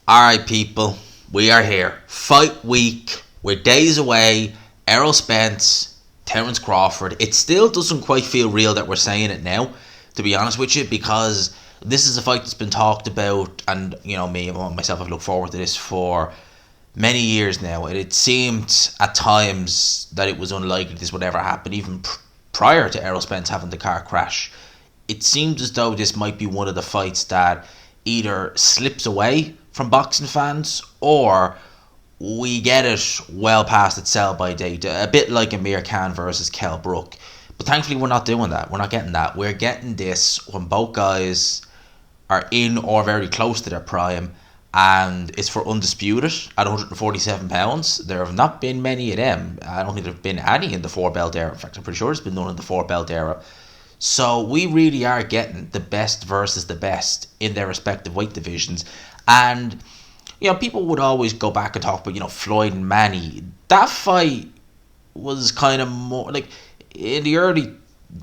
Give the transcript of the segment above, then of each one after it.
Alright, people, we are here. Fight week. We're days away. Errol Spence, Terence Crawford. It still doesn't quite feel real that we're saying it now, to be honest with you, because this is a fight that's been talked about, and myself, I've looked forward to this for many years now. It seemed at times that it was unlikely this would ever happen, even prior to Errol Spence having the car crash. It seemed as though this might be one of the fights that either slips away from boxing fans, or we get it well past its sell by date, a bit like Amir Khan versus Kell Brook. But thankfully we're not doing that. We're not getting that. We're getting this when both guys are in or very close to their prime, and it's for undisputed at 147 pounds. There have not been many of them. I don't think there have been any in the four belt era. In fact, I'm pretty sure there's been none in the four belt era. So we really are getting the best versus the best in their respective weight divisions. And, people would always go back and talk about, Floyd and Manny. That fight was kind of more like in the early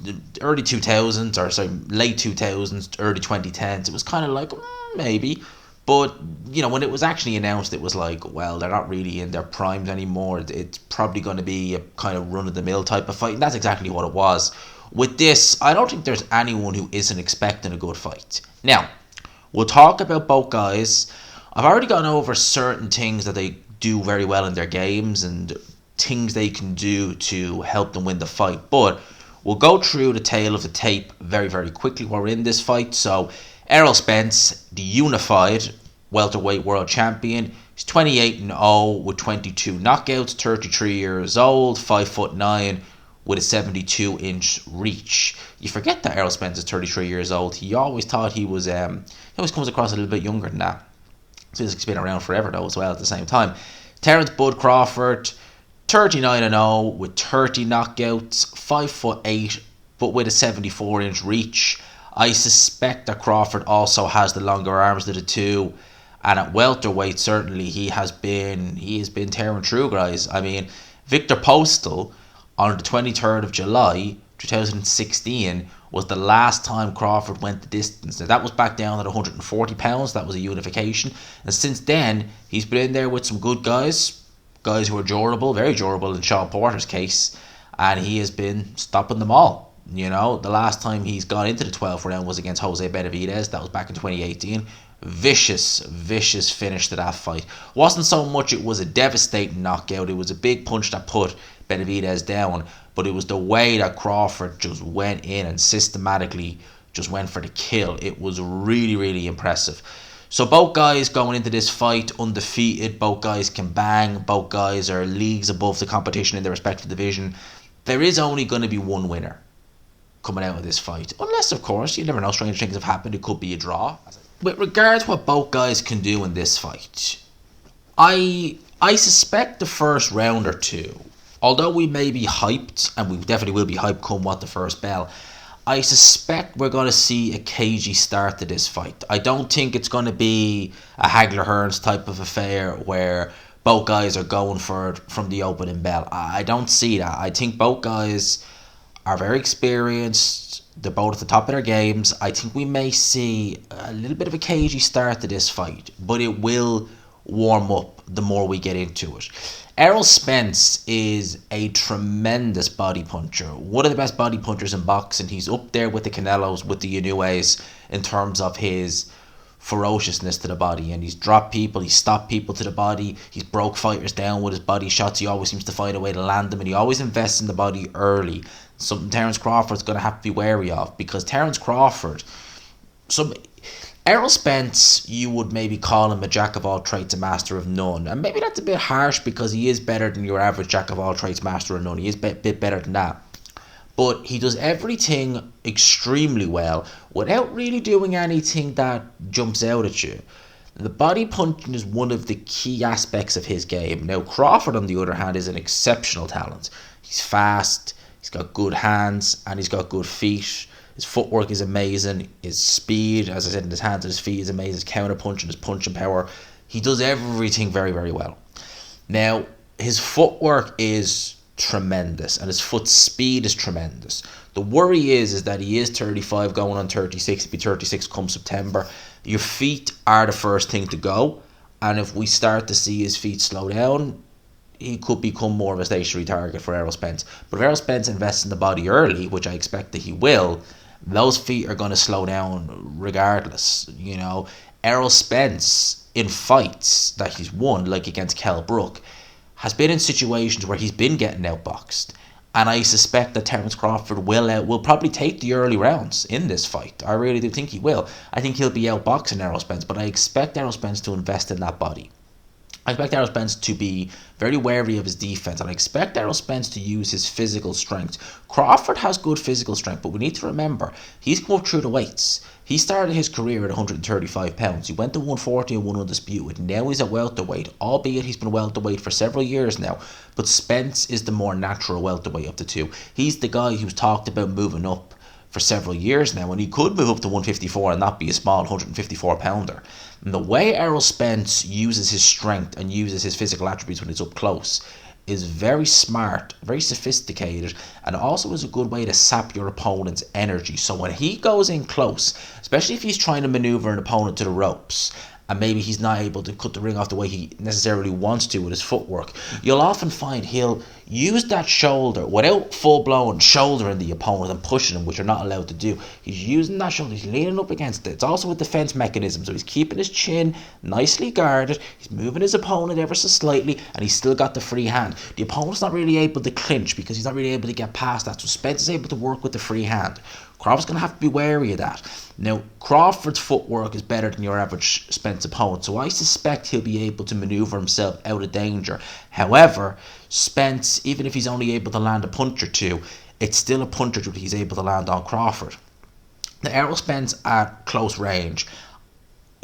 2000s, or sorry, late 2000s, early 2010s. It was kind of like, maybe. But, when it was actually announced, it was like, well, they're not really in their primes anymore. It's probably going to be a kind of run-of-the-mill type of fight. And that's exactly what it was. With this, I don't think there's anyone who isn't expecting a good fight. Now, we'll talk about both guys. I've already gone over certain things that they do very well in their games and things they can do to help them win the fight. But we'll go through the tale of the tape very, very quickly while we're in this fight. So, Errol Spence, the unified welterweight world champion. He's 28-0 with 22 knockouts, 33 years old, 5'9", with a 72-inch reach. You forget that Errol Spence is 33 years old. He always thought he was, he always comes across a little bit younger than that. So he's been around forever though as well at the same time. Terence Bud Crawford, 39-0 with 30 knockouts, 5'8", but with a 74-inch reach. I suspect that Crawford also has the longer arms of the two. And at welterweight, certainly he has been tearing through, guys. I mean, Victor Postal, on the 23rd of July 2016, was the last time Crawford went the distance. Now, that was back down at 140 pounds. That was a unification. And since then, he's been in there with some good guys who are durable, very durable in Sean Porter's case, and he has been stopping them all. The last time he's gone into the 12th round was against Jose Benavidez. That was back in 2018. Vicious finish to that fight. Wasn't so much it was a devastating knockout. It was a big punch that put Benavidez down, but it was the way that Crawford just went in and systematically just went for the kill. It was really, really impressive. So both guys going into this fight undefeated. Both guys can bang. Both guys are leagues above the competition in their respective division. There is only going to be one winner coming out of this fight, unless, of course, you never know, strange things have happened. It could be a draw. With regards to what both guys can do in this fight, I suspect the first round or two, although we may be hyped, and we definitely will be hyped come what the first bell, I suspect we're going to see a cagey start to this fight. I don't think it's going to be a Hagler-Hearns type of affair where both guys are going for it from the opening bell. I don't see that. I think both guys are very experienced. They're both at the top of their games. I think we may see a little bit of a cagey start to this fight, but it will warm up the more we get into it. Errol Spence is a tremendous body puncher. One of the best body punchers in boxing. He's up there with the Canelos, with the Inoues, in terms of his ferociousness to the body. And he's dropped people, he's stopped people to the body, he's broke fighters down with his body shots. He always seems to find a way to land them, and he always invests in the body early. Something Terence Crawford's going to have to be wary of, because Terence Crawford, Errol Spence, you would maybe call him a jack of all trades, a master of none. And maybe that's a bit harsh, because he is better than your average jack of all trades, master of none. He is a bit better than that. But he does everything extremely well without really doing anything that jumps out at you. The body punching is one of the key aspects of his game. Now, Crawford, on the other hand, is an exceptional talent. He's fast, he's got good hands, and he's got good feet. His footwork is amazing. His speed, as I said, in his hands and his feet is amazing. His counter punching, his punching power. He does everything very, very well. Now, his footwork is tremendous, and his foot speed is tremendous. The worry is that he is 35 going on 36. He'll be 36 come September. Your feet are the first thing to go, And if we start to see his feet slow down, he could become more of a stationary target for Errol Spence. But if Errol Spence invests in the body early, which I expect that he will, those feet are going to slow down regardless. Errol Spence in fights that he's won, like against Kell Brook, has been in situations where he's been getting outboxed. And I suspect that Terence Crawford will probably take the early rounds in this fight. I really do think he will. I think he'll be outboxing Errol Spence, but I expect Errol Spence to invest in that body. I expect Errol Spence to be very wary of his defense, and I expect Errol Spence to use his physical strength. Crawford has good physical strength, but we need to remember, he's come up through the weights. He started his career at 135 pounds. He went to 140 and won undisputed. Now he's at welterweight, albeit he's been welterweight for several years now. But Spence is the more natural welterweight of the two. He's the guy who's talked about moving up for several years now, and he could move up to 154 and not be a small 154 pounder. And the way Errol Spence uses his strength and uses his physical attributes when it's up close is very smart, very sophisticated, and also is a good way to sap your opponent's energy. So when he goes in close, especially if he's trying to maneuver an opponent to the ropes, and maybe he's not able to cut the ring off the way he necessarily wants to with his footwork, you'll often find he'll use that shoulder without full-blown shouldering the opponent and pushing him, which you're not allowed to do. He's using that shoulder, he's leaning up against it. It's also a defense mechanism, so he's keeping his chin nicely guarded, he's moving his opponent ever so slightly, and he's still got the free hand. The opponent's not really able to clinch because he's not really able to get past that, so Spence is able to work with the free hand. Crawford's going to have to be wary of that. Now, Crawford's footwork is better than your average Spence opponent, so I suspect he'll be able to maneuver himself out of danger. However, Spence, even if he's only able to land a punch or two, it's still a punch or two that he's able to land on Crawford. Now, Errol Spence at close range,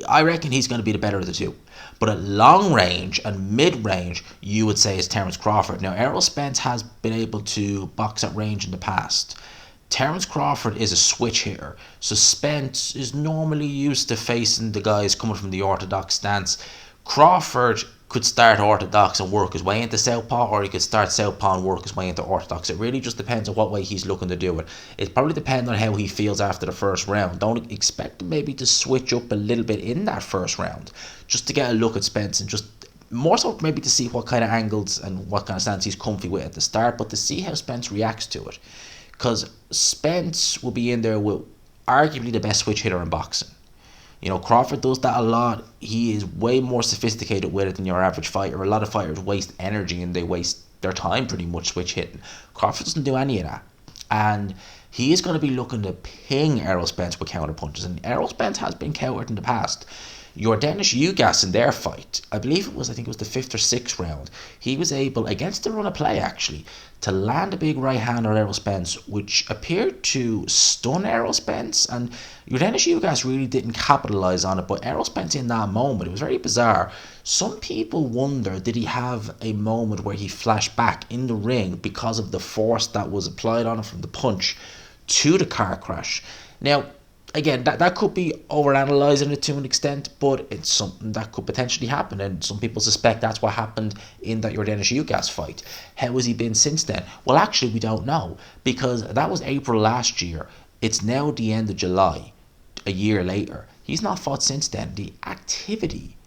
I reckon he's going to be the better of the two. But at long range and mid-range, you would say is Terence Crawford. Now, Errol Spence has been able to box at range in the past. Terence Crawford is a switch hitter, so Spence is normally used to facing the guys coming from the orthodox stance. Crawford could start orthodox and work his way into southpaw, or he could start southpaw and work his way into orthodox. It really just depends on what way he's looking to do it. It probably depends on how he feels after the first round. Don't expect him maybe to switch up a little bit in that first round, just to get a look at Spence and just more so maybe to see what kind of angles and what kind of stance he's comfy with at the start, but to see how Spence reacts to it. Because Spence will be in there with arguably the best switch hitter in boxing. Crawford does that a lot. He is way more sophisticated with it than your average fighter. A lot of fighters waste energy and they waste their time pretty much switch hitting. Crawford doesn't do any of that. And he is going to be looking to ping Errol Spence with counter punches. And Errol Spence has been countered in the past. Your Dennis Ugas in their fight, I think it was the 5th or 6th round, he was able, against the run of play actually, to land a big right hand on Errol Spence, which appeared to stun Errol Spence, and your Dennis Ugas really didn't capitalise on it, but Errol Spence in that moment, it was very bizarre. Some people wonder, did he have a moment where he flashed back in the ring because of the force that was applied on him from the punch to the car crash? Now, again, that could be overanalyzing it to an extent, but it's something that could potentially happen, and some people suspect that's what happened in that Yordenis Ugas fight. How has he been since then? Well, actually, we don't know, because that was April last year. It's now the end of July, a year later. He's not fought since then. The activity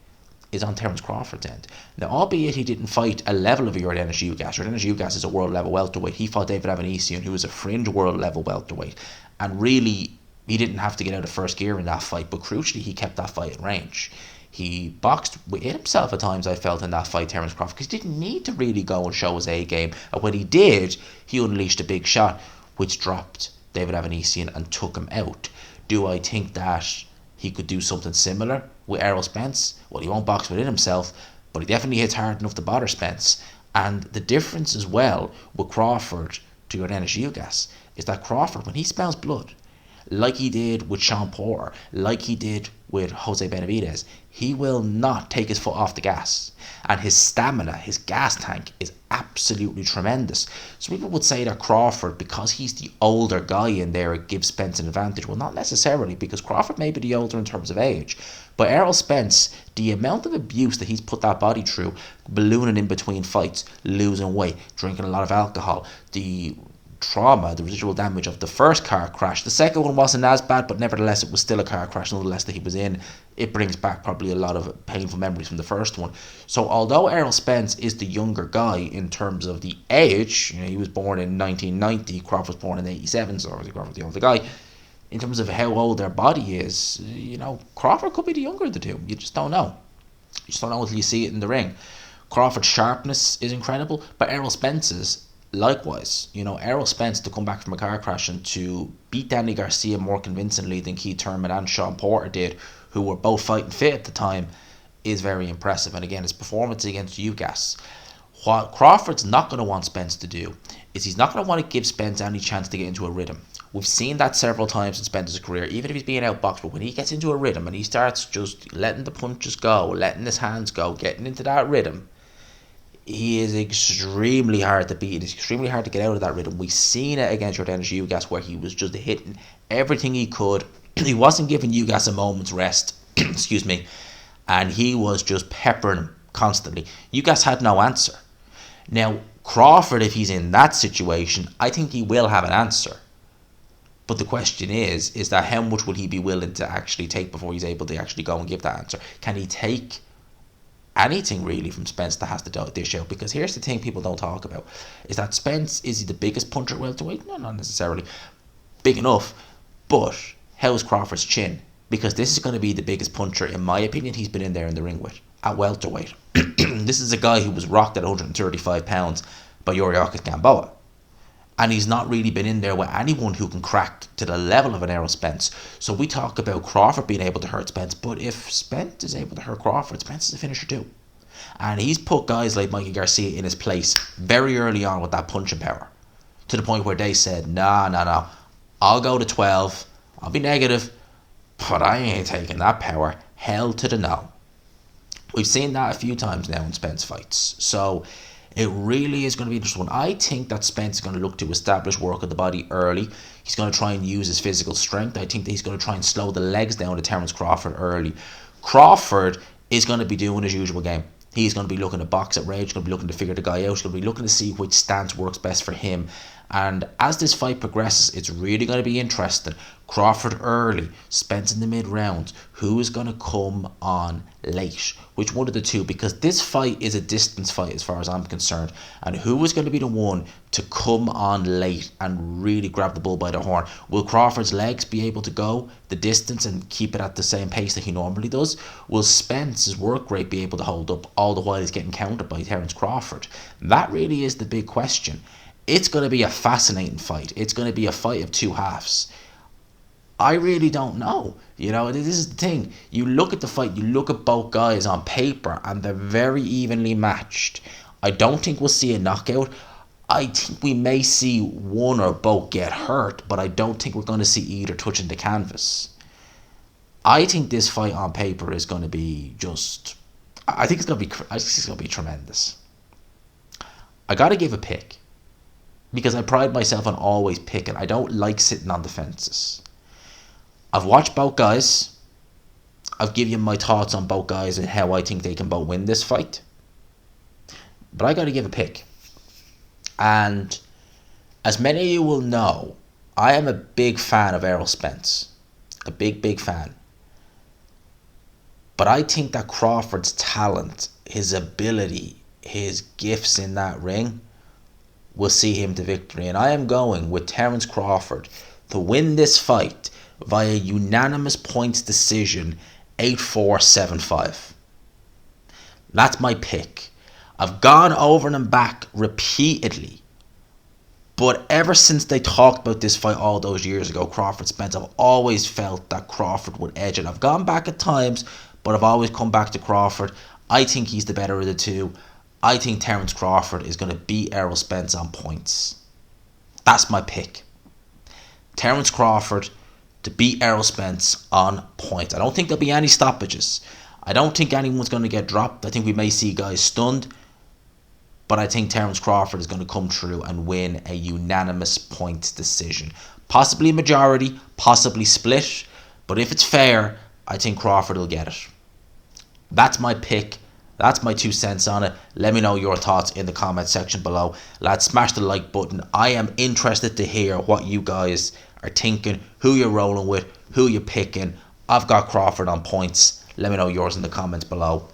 is on Terence Crawford's end. Now, albeit he didn't fight a level of Yordenis Ugas. Yordenis Ugas is a world level welterweight. He fought David Avanesian, who was a fringe world level welterweight, and really, he didn't have to get out of first gear in that fight, but crucially, he kept that fight in range. He boxed with himself at times, I felt, in that fight, Terence Crawford, because he didn't need to really go and show his A game. And when he did, he unleashed a big shot, which dropped David Avanesian and took him out. Do I think that he could do something similar with Errol Spence? Well, he won't box within himself, but he definitely hits hard enough to bother Spence. And the difference as well with Crawford to Yordenis Ugas is that Crawford, when he smells blood, like he did with Sean Porter, like he did with Jose Benavidez, he will not take his foot off the gas. And his stamina, his gas tank, is absolutely tremendous. So people would say that Crawford, because he's the older guy in there, it gives Spence an advantage. Well, not necessarily, because Crawford may be the older in terms of age. But Errol Spence, the amount of abuse that he's put that body through, ballooning in between fights, losing weight, drinking a lot of alcohol, the trauma, the residual damage of the first car crash. The second one wasn't as bad, but nevertheless it was still a car crash, nonetheless, that he was in. It brings back probably a lot of painful memories from the first one. So although Errol Spence is the younger guy in terms of the age, he was born in 1990, Crawford was born in 87, so obviously Crawford's the older guy. In terms of how old their body is, Crawford could be the younger of the two. You just don't know. You just don't know until you see it in the ring. Crawford's sharpness is incredible, but Errol Spence's likewise. Errol Spence to come back from a car crash and to beat Danny Garcia more convincingly than Keith Thurman and Sean Porter did, who were both fighting fit at the time, is very impressive. And again, his performance against UGAS. What Crawford's not going to want Spence to do is he's not going to want to give Spence any chance to get into a rhythm. We've seen that several times in Spence's career, even if he's being outboxed, but when he gets into a rhythm and he starts just letting the punches go, letting his hands go, getting into that rhythm, he is extremely hard to beat. It's extremely hard to get out of that rhythm. We've seen it against Jordanis Ugas where he was just hitting everything he could. He wasn't giving Ugas a moment's rest, excuse me, and he was just peppering him constantly. Ugas had no answer. Now, Crawford, if he's in that situation, I think he will have an answer. But the question is that how much will he be willing to actually take before he's able to actually go and give that answer? Can he take anything really from Spence that has to dish out? Because here's the thing people don't talk about, is that Spence, is he the biggest puncher at welterweight? No, not necessarily. Big enough. But how's Crawford's chin? Because this is going to be the biggest puncher, in my opinion, he's been in there in the ring with, at welterweight. This is a guy who was rocked at 135 pounds by Yuriakis Gamboa. And he's not really been in there with anyone who can crack to the level of an Errol Spence. So we talk about Crawford being able to hurt Spence, but if Spence is able to hurt Crawford, Spence is a finisher too. And he's put guys like Mikey Garcia in his place very early on with that punching power, to the point where they said, no, I'll go to 12, I'll be negative, but I ain't taking that power. Hell to the no. We've seen that a few times now in Spence fights. So it really is going to be interesting. I think that Spence is going to look to establish work of the body early. He's going to try and use his physical strength. I think that he's going to try and slow the legs down to Terence Crawford early. Crawford is going to be doing his usual game. He's going to be looking to box at rage. He's going to be looking to figure the guy out. He's going to be looking to see which stance works best for him. And as this fight progresses, it's really going to be interesting. Crawford early, Spence in the mid-rounds. Who is going to come on late? Which one of the two? Because this fight is a distance fight as far as I'm concerned. And who is going to be the one to come on late and really grab the bull by the horn? Will Crawford's legs be able to go the distance and keep it at the same pace that he normally does? Will Spence's work rate be able to hold up all the while he's getting countered by Terence Crawford? That really is the big question. It's going to be a fascinating fight. It's going to be a fight of two halves. I really don't know. This is the thing. You look at the fight, you look at both guys on paper, and they're very evenly matched. I don't think we'll see a knockout. I think we may see one or both get hurt, but I don't think we're going to see either touching the canvas. I think this fight on paper is going to be just... I think it's going to be tremendous. I got to give a pick, because I pride myself on always picking. I don't like sitting on the fences. I've watched both guys. I've given you my thoughts on both guys and how I think they can both win this fight. But I got to give a pick. And as many of you will know, I am a big fan of Errol Spence. A big fan. But I think that Crawford's talent, his ability, his gifts in that ring will see him to victory. And I am going with Terence Crawford to win this fight via unanimous points decision, 8-4, 7-5. That's my pick. I've gone over and back repeatedly, but ever since they talked about this fight all those years ago, Crawford Spence, I've always felt that Crawford would edge it. I've gone back at times, but I've always come back to Crawford. I think he's the better of the two. I think Terence Crawford is going to beat Errol Spence on points. That's my pick. Terence Crawford to beat Errol Spence on points. I don't think there'll be any stoppages. I don't think anyone's going to get dropped. I think we may see guys stunned. But I think Terence Crawford is going to come through and win a unanimous points decision. Possibly a majority, possibly split. But if it's fair, I think Crawford will get it. That's my pick. That's my 2 cents on it. Let me know your thoughts in the comment section below. Lads, smash the like button. I am interested to hear what you guys are thinking, who you're rolling with, who you're picking. I've got Crawford on points. Let me know yours in the comments below.